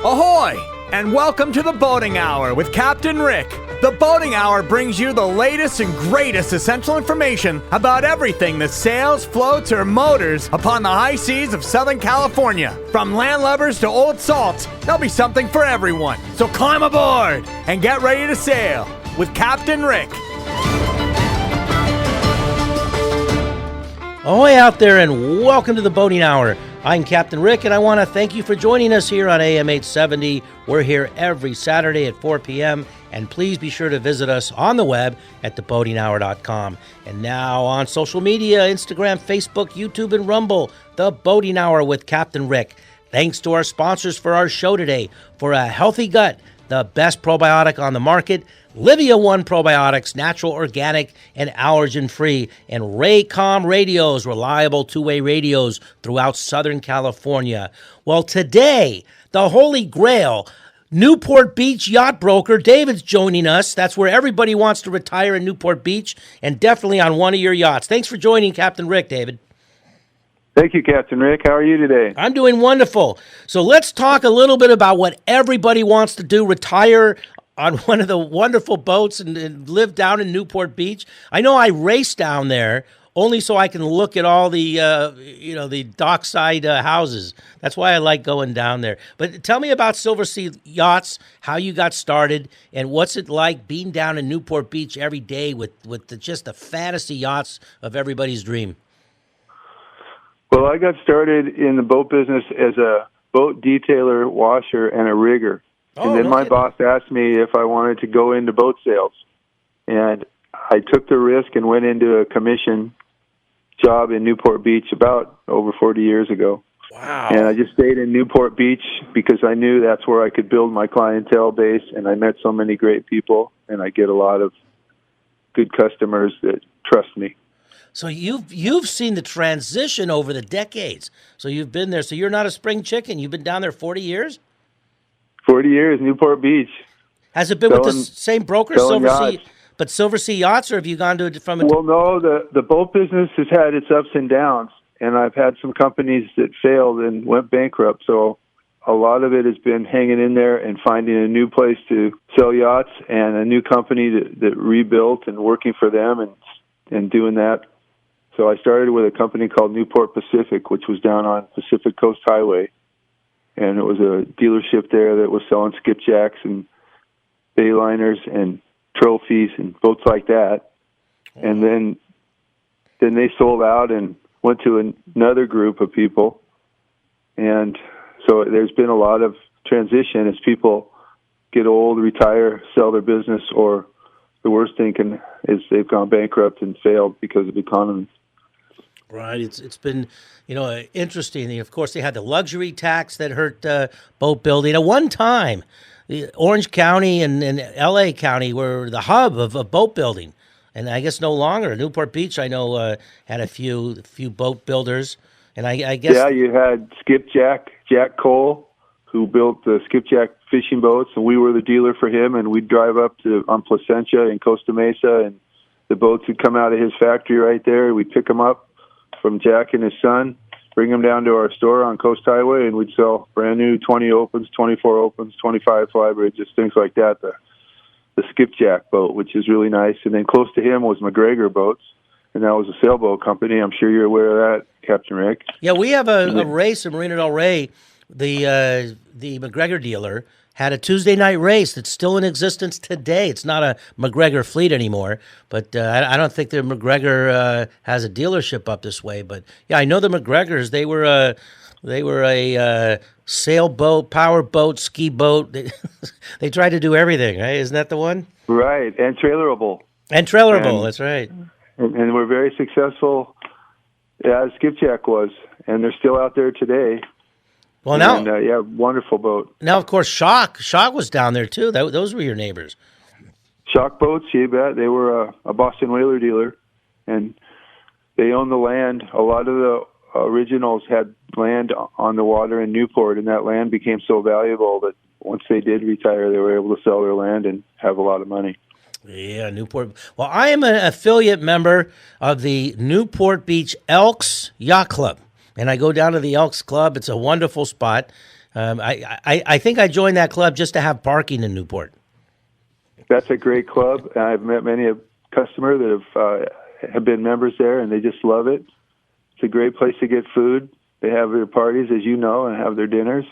Ahoy! And welcome to the Boating Hour with Captain Rick. The Boating Hour brings you the latest and greatest essential information about everything that sails, floats, or motors upon the high seas of Southern California. From landlubbers to old salts, there'll be something for everyone. So climb aboard and get ready to sail with Captain Rick. Ahoy out there, and welcome to the Boating Hour. I'm Captain Rick, and I want to thank you for joining us here on AM 870. We're here every Saturday at 4 p.m., and please be sure to visit us on the web at theboatinghour.com. And now on social media, Instagram, Facebook, YouTube, and Rumble, The Boating Hour with Captain Rick. Thanks to our sponsors for our show today. For a healthy gut, the best probiotic on the market, Livia One Probiotics, natural, organic, and allergen-free, and Raycom Radios, reliable two-way radios throughout Southern California. Well, today, the Holy Grail, Newport Beach yacht broker David's joining us. That's where everybody wants to retire in Newport Beach, and definitely on one of your yachts. Thanks for joining Captain Rick, David. Thank you, Captain Rick. How are you today? I'm doing wonderful. So let's talk a little bit about what everybody wants to do, retire on one of the wonderful boats and live down in Newport Beach. I know I race down there only so I can look at all the, the dockside houses. That's why I like going down there. But tell me about Silver Sea Yachts, how you got started, and what's it like being down in Newport Beach every day with just the fantasy yachts of everybody's dream? Well, I got started in the boat business as a boat detailer, washer, and a rigger. And then my boss asked me if I wanted to go into boat sales. And I took the risk and went into a commission job in Newport Beach about over 40 years ago. Wow. And I just stayed in Newport Beach because I knew that's where I could build my clientele base. And I met so many great people, and I get a lot of good customers that trust me. So you've seen the transition over the decades. So you've been there. So you're not a spring chicken. You've been down there 40 years? 40 years, Newport Beach. Has it been with the same broker, Silver Sea? But Silver Sea Yachts, or have you gone to from a... Well, no, the boat business has had its ups and downs, and I've had some companies that failed and went bankrupt, so a lot of it has been hanging in there and finding a new place to sell yachts and a new company that rebuilt and working for them and doing that. So I started with a company called Newport Pacific, which was down on Pacific Coast Highway. And it was a dealership there that was selling skipjacks and bayliners and trophies and boats like that. And then they sold out and went to another group of people. And so there's been a lot of transition as people get old, retire, sell their business, or the worst thing is they've gone bankrupt and failed because of the economy. Right. It's been, interesting. Of course, they had the luxury tax that hurt boat building. At one time, Orange County and L.A. County were the hub of boat building. And I guess no longer. Newport Beach, I know, had a few boat builders. And I guess... Yeah, you had Skipjack, Jack Cole, who built the Skipjack fishing boats, and we were the dealer for him, and we'd drive up on Placentia in Costa Mesa, and the boats would come out of his factory right there. We'd pick them up from Jack and his son, bring them down to our store on Coast Highway, and we'd sell brand new 20 opens, 24 opens, 25 flybridges, things like that. The Skipjack boat, which is really nice. And then close to him was McGregor Boats, and that was a sailboat company. I'm sure you're aware of that, Captain Rick. Yeah, we have a race in Marina del Rey. The McGregor dealer had a Tuesday night race that's still in existence today. It's not a McGregor fleet anymore, but I don't think the McGregor has a dealership up this way. But yeah, I know the McGregors. They were a sailboat, power boat, ski boat. They tried to do everything, right? Isn't that the one? Right, and trailerable. That's right. And we're very successful, as Skipjack was, and they're still out there today. Well, now, wonderful boat. Now, of course, Shock was down there too. Those were your neighbors. Shock Boats, you bet. They were a Boston Whaler dealer, and they owned the land. A lot of the originals had land on the water in Newport, and that land became so valuable that once they did retire, they were able to sell their land and have a lot of money. Yeah, Newport. Well, I am an affiliate member of the Newport Beach Elks Yacht Club. And I go down to the Elks Club. It's a wonderful spot. I think I joined that club just to have parking in Newport. That's a great club. I've met many a customer that have been members there, and they just love it. It's a great place to get food. They have their parties, as you know, and have their dinners.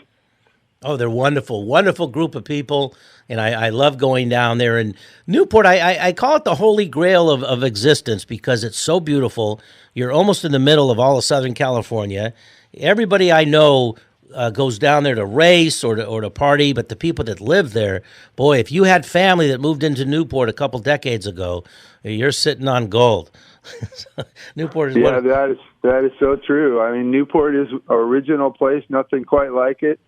Oh, they're wonderful, wonderful group of people, and I love going down there. And Newport, I call it the holy grail of existence because it's so beautiful. You're almost in the middle of all of Southern California. Everybody I know goes down there to race or to party, but the people that live there, boy, if you had family that moved into Newport a couple decades ago, you're sitting on gold. Newport is that is so true. I mean, Newport is an original place, nothing quite like it.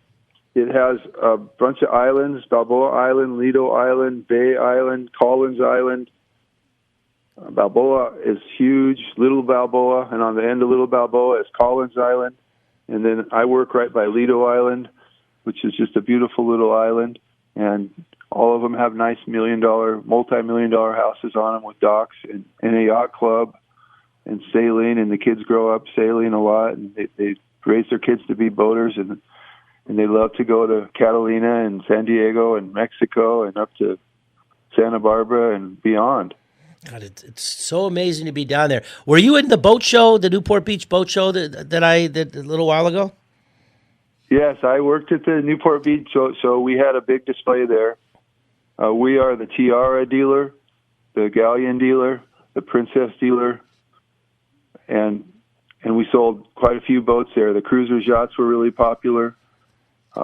It has a bunch of islands: Balboa Island, Lido Island, Bay Island, Collins Island. Balboa is huge, Little Balboa, and on the end of Little Balboa is Collins Island. And then I work right by Lido Island, which is just a beautiful little island. And all of them have nice multi-million-dollar houses on them with docks and a yacht club and sailing. And the kids grow up sailing a lot, and they raise their kids to be boaters, and they love to go to Catalina and San Diego and Mexico and up to Santa Barbara and beyond. God, it's so amazing to be down there. Were you in the boat show, the Newport Beach boat show that I did a little while ago? Yes, I worked at the Newport Beach show, so we had a big display there. We are the Tiara dealer, the Galleon dealer, the Princess dealer, and we sold quite a few boats there. The cruisers yachts were really popular.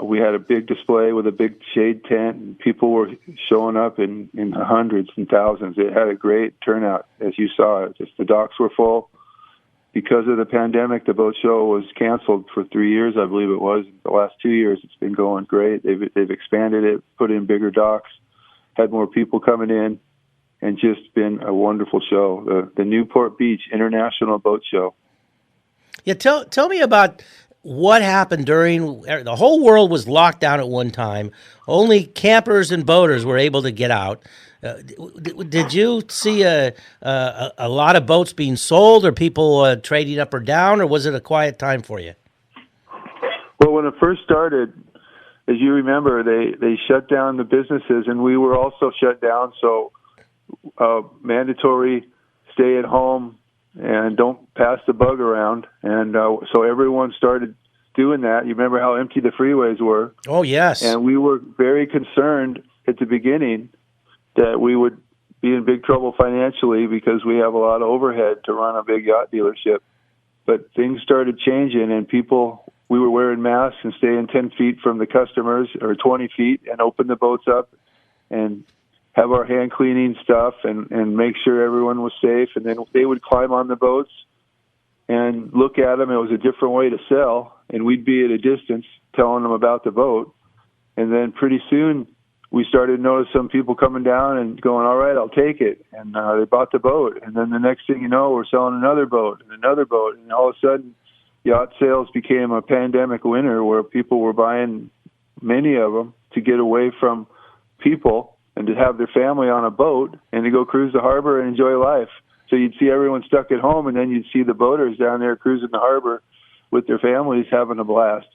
We had a big display with a big shade tent, and people were showing up in the hundreds and thousands. It had a great turnout, as you saw. Just the docks were full. Because of the pandemic, the boat show was canceled for 3 years, I believe it was. The last 2 years, it's been going great. They've expanded it, put in bigger docks, had more people coming in, and just been a wonderful show. The Newport Beach International Boat Show. Yeah, tell me about what happened during the whole world was locked down at one time. Only campers and boaters were able to get out. Did you see a lot of boats being sold, or people trading up or down, or was it a quiet time for you? Well, when it first started, as you remember, they shut down the businesses, and we were also shut down. So mandatory stay at home and don't pass the bug around. And so everyone started doing that. You remember how empty the freeways were? Oh, yes. And we were very concerned at the beginning that we would be in big trouble financially because we have a lot of overhead to run a big yacht dealership. But things started changing, and we were wearing masks and staying 10 feet from the customers, or 20 feet, and open the boats up and have our hand cleaning stuff and make sure everyone was safe. And then they would climb on the boats and look at them. It was a different way to sell, and we'd be at a distance telling them about the boat. And then pretty soon we started to notice some people coming down and going, all right, I'll take it. And they bought the boat. And then the next thing you know, we're selling another boat and another boat. And all of a sudden, yacht sales became a pandemic winner where people were buying many of them to get away from people and to have their family on a boat and to go cruise the harbor and enjoy life. So you'd see everyone stuck at home, and then you'd see the boaters down there cruising the harbor with their families having a blast.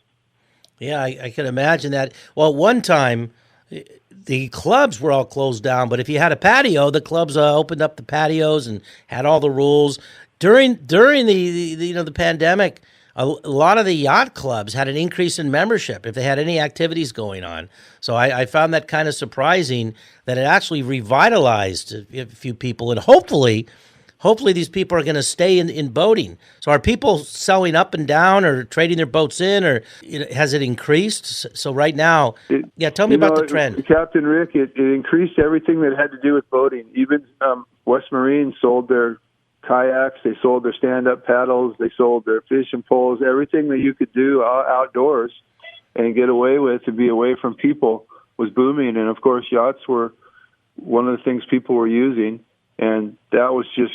Yeah, I can imagine that. Well, one time, the clubs were all closed down, but if you had a patio, the clubs opened up the patios and had all the rules. During the pandemic, a lot of the yacht clubs had an increase in membership if they had any activities going on. So I found that kind of surprising that it actually revitalized a few people, and hopefully these people are going to stay in boating. So are people selling up and down or trading their boats in, or has it increased? So right now, tell me about the trend. Captain Rick, it increased everything that had to do with boating. Even West Marine sold their kayaks, they sold their stand-up paddles, they sold their fishing poles, everything that you could do outdoors and get away with and be away from people was booming. And of course, yachts were one of the things people were using, and that was just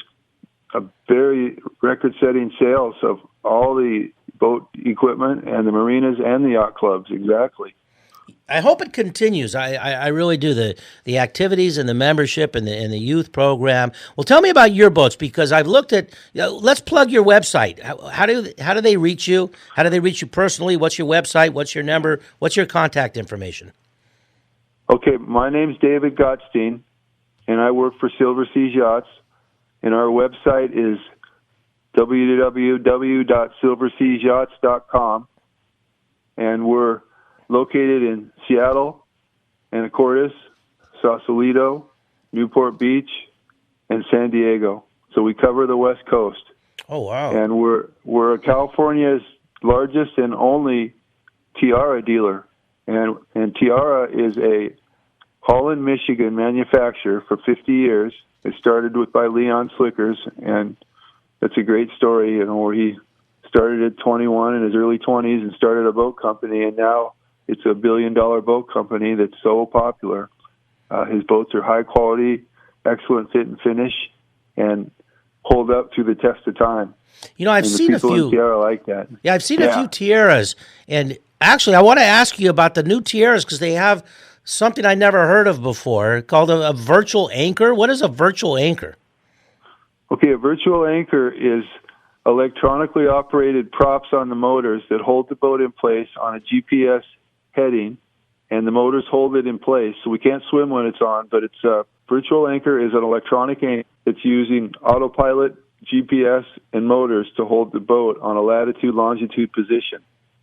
a very record-setting sales of all the boat equipment and the marinas and the yacht clubs. Exactly. I hope it continues. I really do. The activities and the membership and the youth program. Well, tell me about your boats, because I've looked at. Let's plug your website. How do they reach you? How do they reach you personally? What's your website? What's your number? What's your contact information? Okay, my name's David Gottstein, and I work for Silver Seas Yachts, and our website is www.silverseasyachts.com, and we're located in Seattle, Anacortes, Sausalito, Newport Beach, and San Diego. So we cover the West Coast. Oh, wow. And we're California's largest and only Tiara dealer. And Tiara is a Holland, Michigan manufacturer for 50 years. It started by Leon Slickers, and that's a great story, where he started at 21 in his early 20s and started a boat company, and now it's a $1 billion boat company that's so popular. His boats are high quality, excellent fit and finish, and hold up through the test of time. I've seen a few. People in Tiara like that. Yeah, I've seen a few Tiaras, and actually, I want to ask you about the new Tiaras, because they have something I never heard of before called a virtual anchor. What is a virtual anchor? Okay, a virtual anchor is electronically operated props on the motors that hold the boat in place on a GPS heading, and the motors hold it in place. So we can't swim when it's on, but it's a virtual anchor is an electronic anchor that's using autopilot, GPS, and motors to hold the boat on a latitude, longitude position.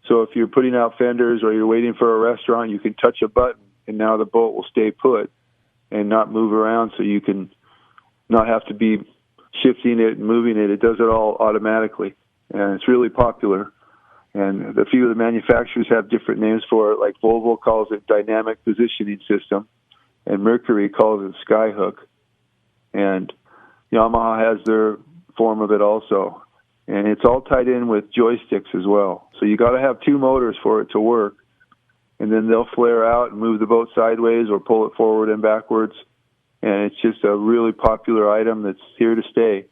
So if you're putting out fenders or you're waiting for a restaurant, you can touch a button, and now the boat will stay put and not move around, so you can not have to be shifting it and moving it. It does it all automatically, and it's really popular. And a few of the manufacturers have different names for it, like Volvo calls it dynamic positioning system, and Mercury calls it skyhook, and Yamaha has their form of it also. And it's all tied in with joysticks as well. So you got to have two motors for it to work, and then they'll flare out and move the boat sideways or pull it forward and backwards. And it's just a really popular item that's here to stay.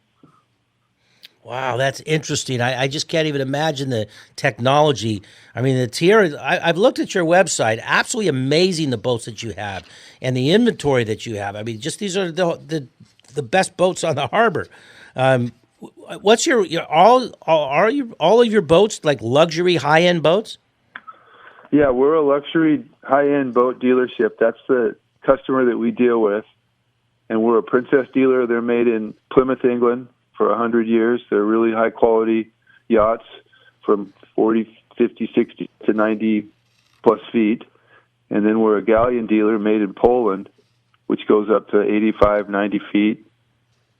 Wow, that's interesting. I just can't even imagine the technology. I mean, the Tiara, I've looked at your website. Absolutely amazing, the boats that you have and the inventory that you have. I mean, just these are the best boats on the harbor. What's all of your boats like luxury high-end boats? Yeah, we're a luxury high-end boat dealership. That's the customer that we deal with. And we're a Princess dealer. They're made in Plymouth, England for 100 years. They're really high-quality yachts from 40, 50, 60 to 90-plus feet. And then we're a galleon dealer made in Poland, which goes up to 85, 90 feet.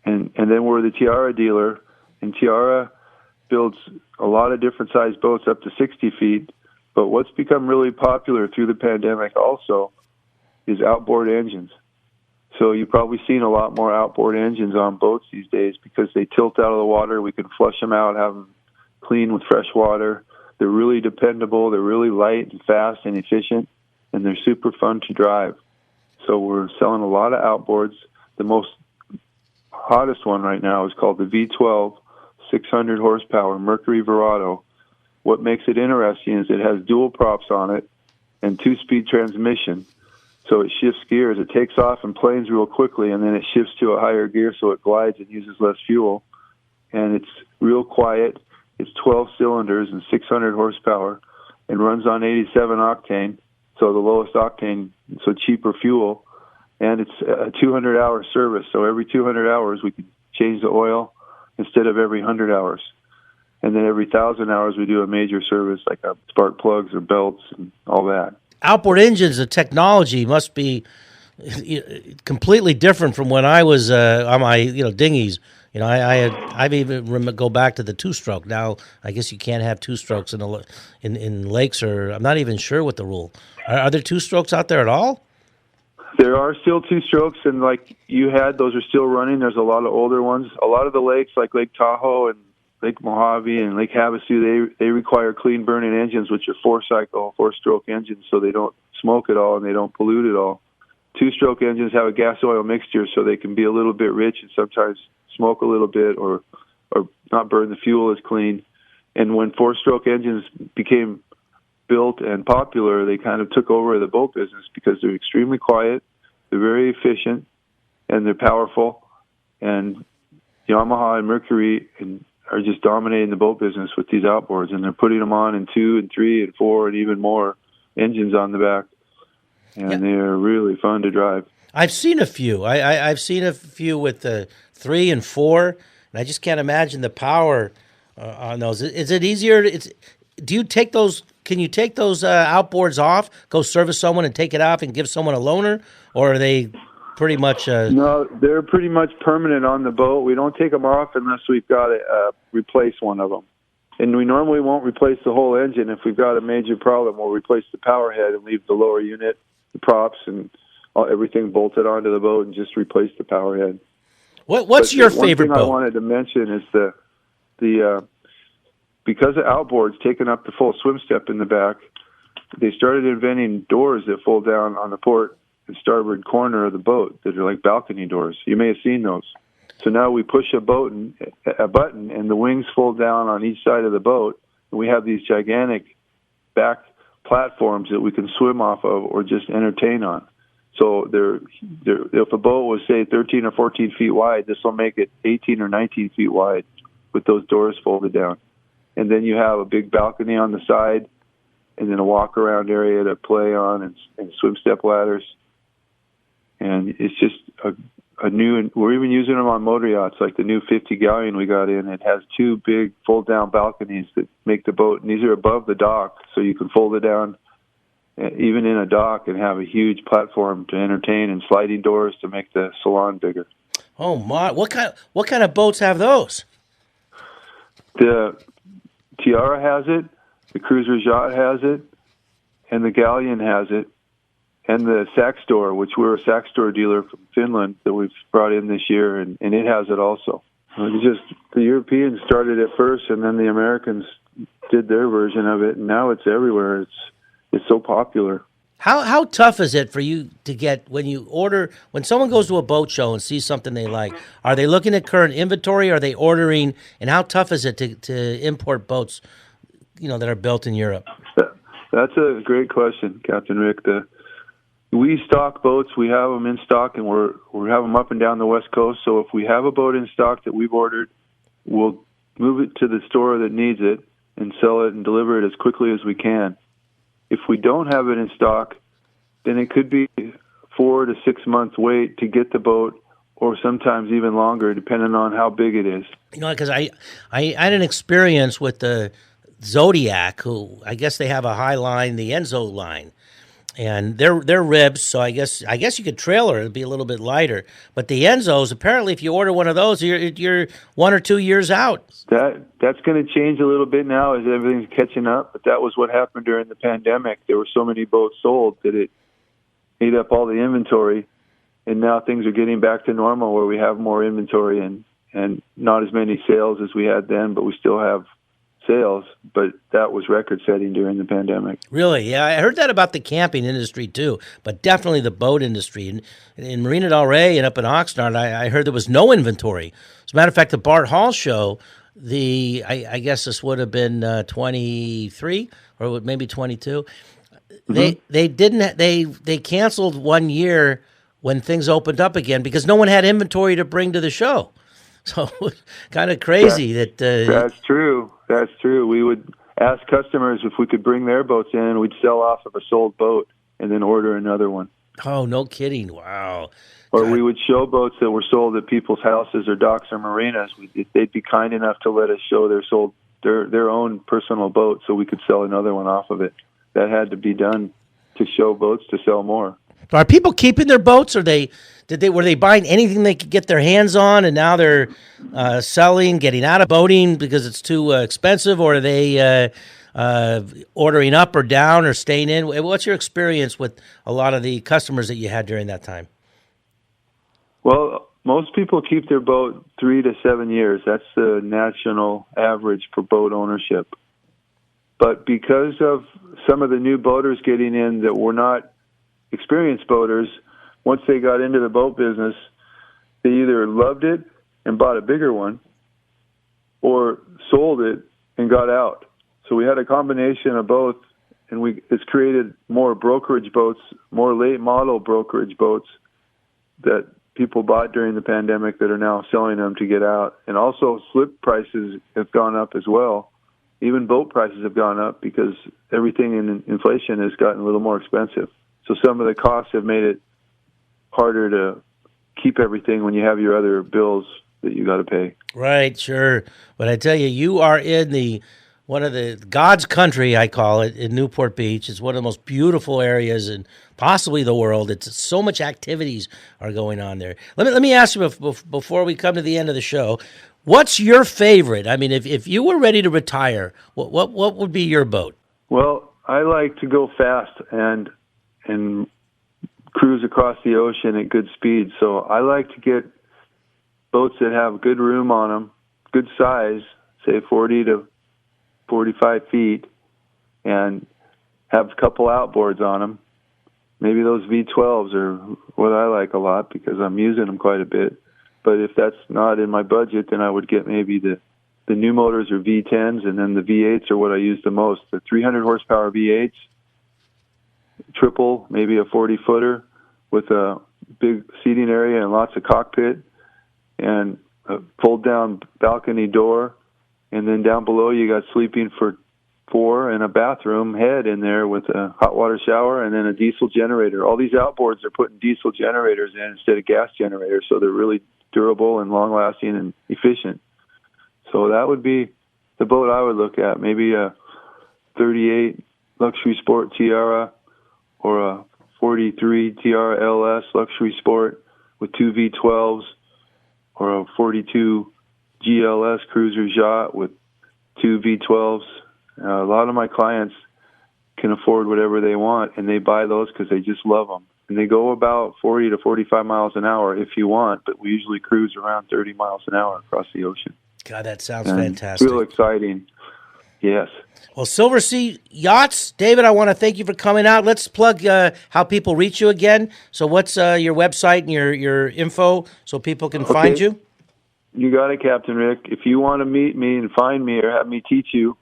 And then we're the Tiara dealer, and Tiara builds a lot of different sized boats up to 60 feet. But what's become really popular through the pandemic also is outboard engines. So you've probably seen a lot more outboard engines on boats these days because they tilt out of the water. We can flush them out, have them clean with fresh water. They're really dependable. They're really light and fast and efficient, and they're super fun to drive. So we're selling a lot of outboards. The most hottest one right now is called the V12 600 horsepower Mercury Verado. What makes it interesting is it has dual props on it and 2-speed transmission. So it shifts gears. It takes off and planes real quickly, and then it shifts to a higher gear so it glides and uses less fuel. And it's real quiet. It's 12 cylinders and 600 horsepower and runs on 87 octane, so the lowest octane, so cheaper fuel. And it's a 200-hour service, so every 200 hours we can change the oil instead of every 100 hours. And then every 1,000 hours we do a major service like spark plugs or belts and all that. Outboard engines, the technology must be completely different from when I was on my dinghies. I've even go back to the 2-stroke. Now I guess you can't have 2-strokes in lakes, or I'm not even sure what the rule. Are there 2-strokes out there at all? There are still 2-strokes, and like you had, those are still running. There's a lot of older ones. A lot of the lakes, like Lake Tahoe and Lake Mojave and Lake Havasu, they require clean burning engines, which are 4-stroke engines, so they don't smoke at all and they don't pollute at all. 2-stroke engines have a gas oil mixture, so they can be a little bit rich and sometimes smoke a little bit or not burn the fuel as clean. And when 4-stroke engines became built and popular, they kind of took over the boat business because they're extremely quiet, they're very efficient, and they're powerful. And Yamaha and Mercury are just dominating the boat business with these outboards, and they're putting them on in 2 and 3 and 4 and even more engines on the back, and they're really fun to drive. I've seen a few. I've seen a few with the 3 and 4, and I just can't imagine the power on those. Is it easier? Do you take those? Can you take those outboards off, go service someone, and take it off and give someone a loaner, or are they pretty much? No, they're pretty much permanent on the boat. We don't take them off unless we've got to replace one of them. And we normally won't replace the whole engine. If we've got a major problem, we'll replace the power head and leave the lower unit, the props, and everything bolted onto the boat and just replace the power head. What's your favorite boat? One thing I wanted to mention is the because of outboards taking up the full swim step in the back, they started inventing doors that fold down on the port and starboard corner of the boat that are like balcony doors. You may have seen those. So now we push a button, and the wings fold down on each side of the boat, and we have these gigantic back platforms that we can swim off of or just entertain on. So if a boat was, say, 13 or 14 feet wide, this will make it 18 or 19 feet wide with those doors folded down. And then you have a big balcony on the side, and then a walk-around area to play on and swim step ladders. And it's just a new, and we're even using them on motor yachts, like the new 50 galleon we got in. It has 2 big fold-down balconies that make the boat, and these are above the dock, so you can fold it down even in a dock and have a huge platform to entertain, and sliding doors to make the salon bigger. Oh my! What kind of boats have those? The Tiara has it, the Cruiser Yacht has it, and the Galleon has it, and the Saxdor, which we're a Saxdor dealer from Finland that we've brought in this year, and it has it also. It's just the Europeans started it first, and then the Americans did their version of it, and now it's everywhere. It's so popular. How tough is it for you to get when someone goes to a boat show and sees something they like? Are they looking at current inventory? Are they ordering? And how tough is it to import boats, that are built in Europe? That's a great question, Captain Rick. We stock boats. We have them in stock, and we have them up and down the West Coast. So if we have a boat in stock that we've ordered, we'll move it to the store that needs it and sell it and deliver it as quickly as we can. If we don't have it in stock, then it could be 4 to 6 months wait to get the boat, or sometimes even longer, depending on how big it is. Because I had an experience with the Zodiac, who I guess they have a high line, the Enzo line, and they're ribs. So I guess you could trailer it'd be a little bit lighter. But the Enzos, apparently, if you order one of those, you're 1 or 2 years out. That's going to change a little bit now as everything's catching up. But that was what happened during the pandemic. There were so many boats sold that it ate up all the inventory, and now things are getting back to normal where we have more inventory and not as many sales as we had then, but we still have sales. But that was record-setting during the pandemic. Really? Yeah, I heard that about the camping industry too, but definitely the boat industry. In Marina Del Rey and up in Oxnard, I heard there was no inventory. As a matter of fact, the Bart Hall show, I guess this would have been 23 or maybe 22. Mm-hmm. They canceled 1 year when things opened up again because no one had inventory to bring to the show. So kind of crazy that's true. That's true. We would ask customers if we could bring their boats in, and we'd sell off of a sold boat and then order another one. Oh, no kidding. Wow. Or we would show boats that were sold at people's houses or docks or marinas. They'd be kind enough to let us show their own personal boat so we could sell another one off of it. That had to be done to show boats to sell more. Are people keeping their boats, or were they buying anything they could get their hands on, and now they're selling, getting out of boating because it's too expensive, or are they ordering up or down or staying in? What's your experience with a lot of the customers that you had during that time? Well, most people keep their boat 3 to 7 years. That's the national average for boat ownership. But because of some of the new boaters getting in that were not experienced boaters, once they got into the boat business, they either loved it and bought a bigger one or sold it and got out. So we had a combination of both, and it's created more brokerage boats, more late model brokerage boats that people bought during the pandemic that are now selling them to get out. And also slip prices have gone up as well. Even boat prices have gone up because everything in inflation has gotten a little more expensive. So some of the costs have made it harder to keep everything when you have your other bills that you got to pay. Right, sure. But I tell you, you are in one of the God's country, I call it, in Newport Beach. It's one of the most beautiful areas in possibly the world. It's so much activities are going on there. Let me ask you before we come to the end of the show, what's your favorite? I mean, if you were ready to retire, what would be your boat? Well, I like to go fast and cruise across the ocean at good speed. So I like to get boats that have good room on them, good size, say 40 to 45 feet, and have a couple outboards on them. Maybe those V12s are what I like a lot because I'm using them quite a bit. But if that's not in my budget, then I would get maybe the new motors or V10s, and then the V8s are what I use the most. The 300 horsepower V8s, triple, maybe a 40-footer with a big seating area and lots of cockpit and a fold-down balcony door. And then down below you got sleeping for 4 and a bathroom head in there with a hot water shower and then a diesel generator. All these outboards are putting diesel generators in instead of gas generators, so they're really durable and long-lasting and efficient. So that would be the boat I would look at, maybe a 38 Luxury Sport Tiara or a 43 Tiara LS Luxury Sport with 2 V12s, or a 42 GLS Cruiser Yacht with 2 V12s. A lot of my clients can afford whatever they want, and they buy those because they just love them. And they go about 40 to 45 miles an hour if you want, but we usually cruise around 30 miles an hour across the ocean. God, that sounds fantastic. Real exciting. Yes. Well, Silver Sea Yachts, David, I want to thank you for coming out. Let's plug how people reach you again. So what's your website and your info so people can find you? You got it, Captain Rick. If you want to meet me and find me or have me teach you,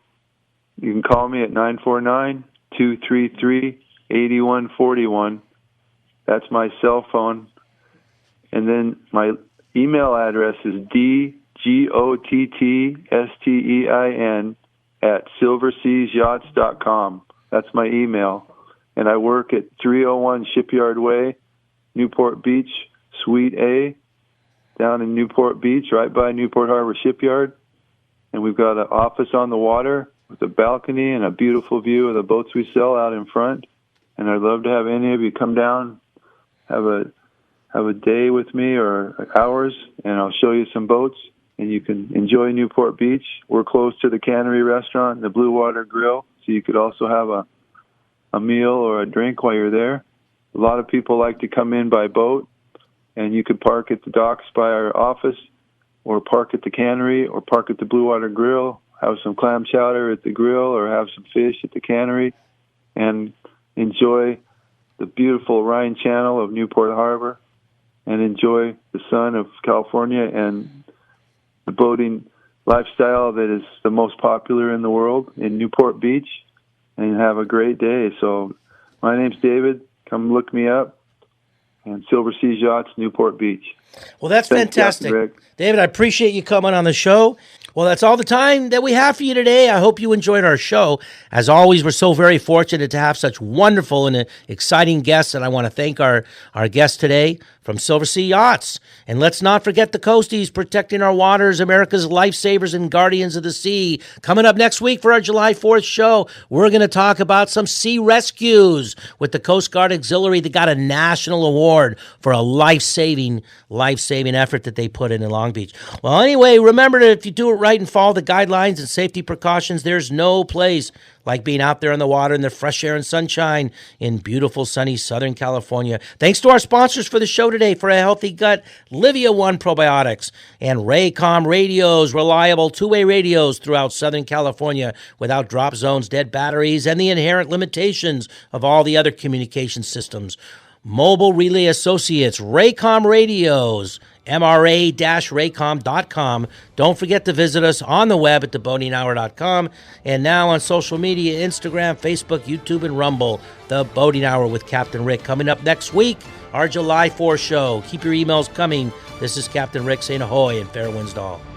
you can call me at 949-233-8141. That's my cell phone. And then my email address is dgottein@silverseasyachts.com. That's my email. And I work at 301 Shipyard Way, Newport Beach, Suite A, down in Newport Beach, right by Newport Harbor Shipyard. And we've got an office on the water with a balcony and a beautiful view of the boats we sell out in front. And I'd love to have any of you come down, have a day with me or hours, and I'll show you some boats, and you can enjoy Newport Beach. We're close to the Cannery Restaurant and the Blue Water Grill, so you could also have a meal or a drink while you're there. A lot of people like to come in by boat, and you could park at the docks by our office, or park at the Cannery, or park at the Blue Water Grill, have some clam chowder at the grill, or have some fish at the Cannery, and enjoy the beautiful Rhine Channel of Newport Harbor, and enjoy the sun of California and the boating lifestyle that is the most popular in the world in Newport Beach, and have a great day. So my name's David. Come look me up. And Silver Seas Yachts, Newport Beach. Well, that's fantastic. David, I appreciate you coming on the show. Well, that's all the time that we have for you today. I hope you enjoyed our show. As always, we're so very fortunate to have such wonderful and exciting guests, and I want to thank our guest today from Silver Sea Yachts. And let's not forget the Coasties, protecting our waters, America's lifesavers and guardians of the sea. Coming up next week for our July 4th show, we're going to talk about some sea rescues with the Coast Guard Auxiliary that got a national award for a life-saving effort that they put in Long Beach. Well, anyway, remember that if you do it right and follow the guidelines and safety precautions, there's no place like being out there on the water in the fresh air and sunshine in beautiful, sunny Southern California. Thanks to our sponsors for the show today. For a healthy gut, Livia One Probiotics and Raycom Radios, reliable two-way radios throughout Southern California without drop zones, dead batteries, and the inherent limitations of all the other communication systems. Mobile Relay Associates, Raycom Radios, mra-raycom.com. Don't forget to visit us on the web at theboatinghour.com, and now on social media, Instagram, Facebook, YouTube, and Rumble. The Boating Hour with Captain Rick. Coming up next week, our July 4th show. Keep your emails coming. This is Captain Rick saying ahoy and fair winds to all.